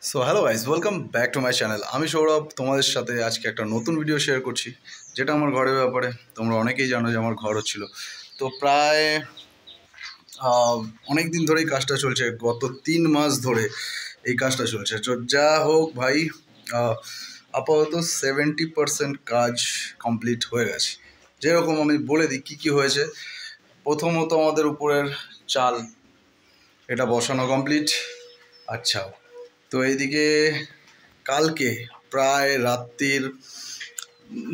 So hello guys, welcome back to my channel. আমি সৌরভ তোমাদের সাথে আজকে একটা নতুন ভিডিও শেয়ার করছি, যেটা আমার ঘরের ব্যাপারে। তোমরা অনেকেই জানো যে আমার ঘর হচ্ছিল, তো প্রায় অনেক দিন ধরেই কাজটা চলছে। গত 3 মাস ধরে এই কাজটা চলছে। তো যা হোক ভাই, আপাতত 70% কাজ কমপ্লিট হয়ে গেছে। যেরকম আমি বলে দিই কী কী হয়েছে। প্রথমত আমাদের উপরের চাল এটা বসানো কমপ্লিট। আচ্ছা, তো এইদিকে কালকে প্রায় রাত্রির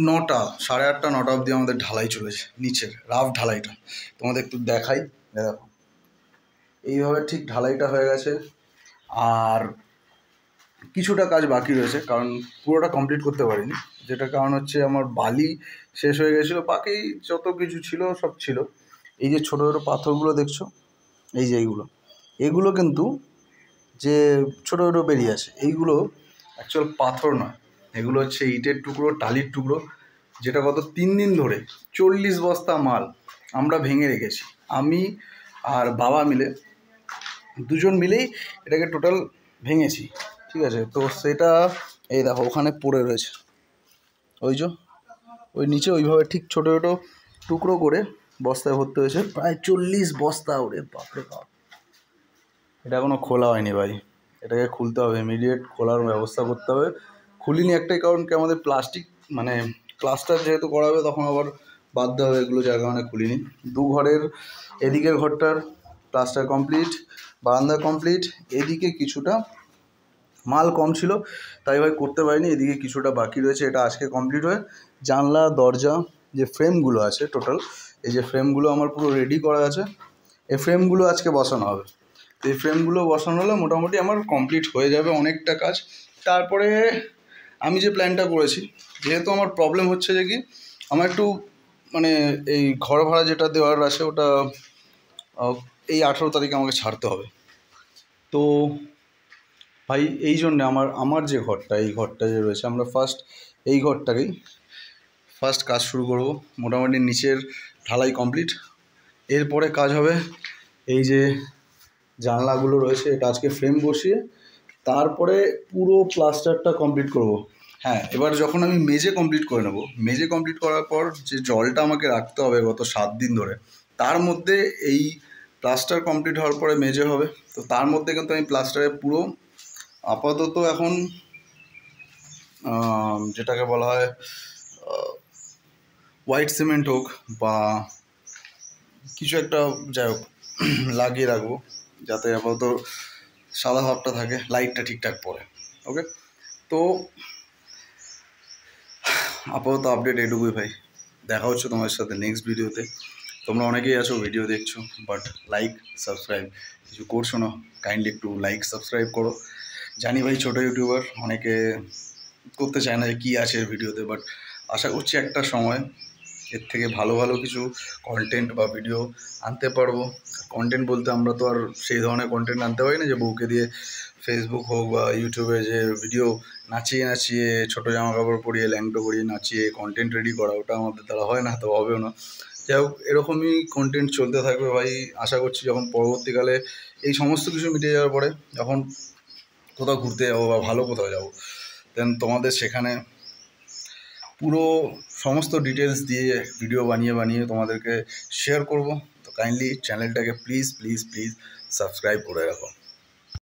9টা, 8:30, 9টা অবধি আমাদের ঢালাই চলেছে, নিচের রাফ ঢালাইটা। তোমাদের একটু দেখাই, দেখো এইভাবে ঠিক ঢালাইটা হয়ে গেছে। আর কিছুটা কাজ বাকি রয়েছে, কারণ পুরোটা কমপ্লিট করতে পারিনি, যেটা কারণ হচ্ছে আমার বালি শেষ হয়ে গেছিলো। বাকি যত কিছু ছিল সব ছিল। এই যে ছোটো ছোটো পাথরগুলো দেখছো, এই যে এগুলো কিন্তু যে ছোটো ছোটো বেরিয়ে আছে, এইগুলো অ্যাকচুয়াল পাথর নয়, এগুলো হচ্ছে ইটের টুকরো, টালির টুকরো, যেটা গত 3 দিন ধরে 40 বস্তা মাল আমরা ভেঙে রেখেছি। আমি আর বাবা মিলে, দুজন মিলেই এটাকে টোটাল ভেঙেছি, ঠিক আছে? তো সেটা এই দেখো ওখানে পড়ে রয়েছে, ওই নিচে ওইভাবে ঠিক ছোটো ছোটো টুকরো করে বস্তায় ভর্তি হয়েছে, প্রায় 40 বস্তা। ওরে বাপরে বাপ, এটা এখনও খোলা হয়নি ভাই, এটাকে খুলতে হবে, ইমিডিয়েট খোলার ব্যবস্থা করতে হবে। খুলিনি একটাই কারণ কি, আমাদের প্লাস্টিক মানে প্লাস্টার যেহেতু করা হবে, তখন আবার বাধ্য হবে এগুলো, যার কারণে খুলিনি। ঘরের এদিকের ঘরটার প্লাস্টার কমপ্লিট, বারান্দা কমপ্লিট। এদিকে কিছুটা মাল কম ছিল তাই ভাই করতে পারিনি, এদিকে কিছুটা বাকি রয়েছে, এটা আজকে কমপ্লিট হয়ে জানলা দরজা যে ফ্রেমগুলো আছে টোটাল, এই যে ফ্রেমগুলো আমার পুরো রেডি করা আছে, এই ফ্রেমগুলো আজকে বসানো হবে। তো এই ফ্রেমগুলো বসানো হলে মোটামুটি আমার কমপ্লিট হয়ে যাবে অনেকটা কাজ। তারপরে আমি যে প্ল্যানটা করেছি, যেহেতু আমার প্রবলেম হচ্ছে যে কি, আমার একটু মানে এই ঘর ভাড়া যেটা দেওয়ার আছে ওটা এই 18 তারিখে আমাকে ছাড়তে হবে। তো ভাই এই জন্যে আমার যে ঘরটা, এই ঘরটা যে রয়েছে, আমরা এই ঘরটাকেই ফার্স্ট কাজ শুরু করব। মোটামুটি নিচের ঢালাই কমপ্লিট, এরপরে কাজ হবে এই যে জানলাগুলো রয়েছে, এটা আজকে ফ্রেম বসিয়ে তারপরে পুরো প্লাস্টারটা কমপ্লিট করব। হ্যাঁ, এবার যখন আমি মেঝে কমপ্লিট করে নেব, মেঝে কমপ্লিট করার পর যে জলটা আমাকে রাখতে হবে গত 7 দিন ধরে, তার মধ্যে এই প্লাস্টার কমপ্লিট হওয়ার পরে মেঝে হবে। তো তার মধ্যে কিন্তু আমি প্লাস্টারে পুরো আপাতত এখন যেটাকে বলা হয় হোয়াইট সিমেন্ট হোক বা কিছু একটা, যাই হোক, লাগিয়ে রাখবো, যাতে আপাতত সাদা ভাবটা থাকে, লাইটটা ঠিকঠাক পড়ে। ওকে, তো আপাতত আপডেট এটুকুই ভাই। দেখা হচ্ছে তোমার সাথে নেক্সট ভিডিওতে। তোমরা অনেকেই আছো ভিডিও দেখছো, বাট লাইক সাবস্ক্রাইব কিছু করছো না। কাইন্ডলি একটু লাইক সাবস্ক্রাইব করো। জানি ভাই ছোটো ইউটিউবার, অনেকে করতে চায় না যে কী আছে ভিডিওতে, বাট আশা করছি একটা সময় এর থেকে ভালো ভালো কিছু কন্টেন্ট বা ভিডিও আনতে পারবো। কন্টেন্ট বলতে আমরা তো আর সেই ধরনের কন্টেন্ট আনতে পারি না যে বউকে দিয়ে ফেসবুক হোক বা ইউটিউবে যে ভিডিও নাচিয়ে নাচিয়ে, ছোটো জামা কাপড় পরিয়ে, ল্যাংটো করিয়ে নাচিয়ে কন্টেন্ট রেডি করা, ওটা আমাদের দ্বারা হয় না, তো হবেও না। যাই হোক, এরকমই কন্টেন্ট চলতে থাকবে ভাই। আশা করছি যখন পরবর্তীকালে এই সমস্ত কিছু মিটে যাওয়ার পরে, যখন কোথাও ঘুরতে যাবো বা ভালো কোথাও যাবো, দেন তোমাদের সেখানে পুরো সমস্ত ডিটেলস দিয়ে ভিডিও বানিয়ে বানিয়ে তোমাদেরকে শেয়ার করব। তো কাইন্ডলি চ্যানেলটাকে প্লিজ প্লিজ প্লিজ সাবস্ক্রাইব করে রাখো।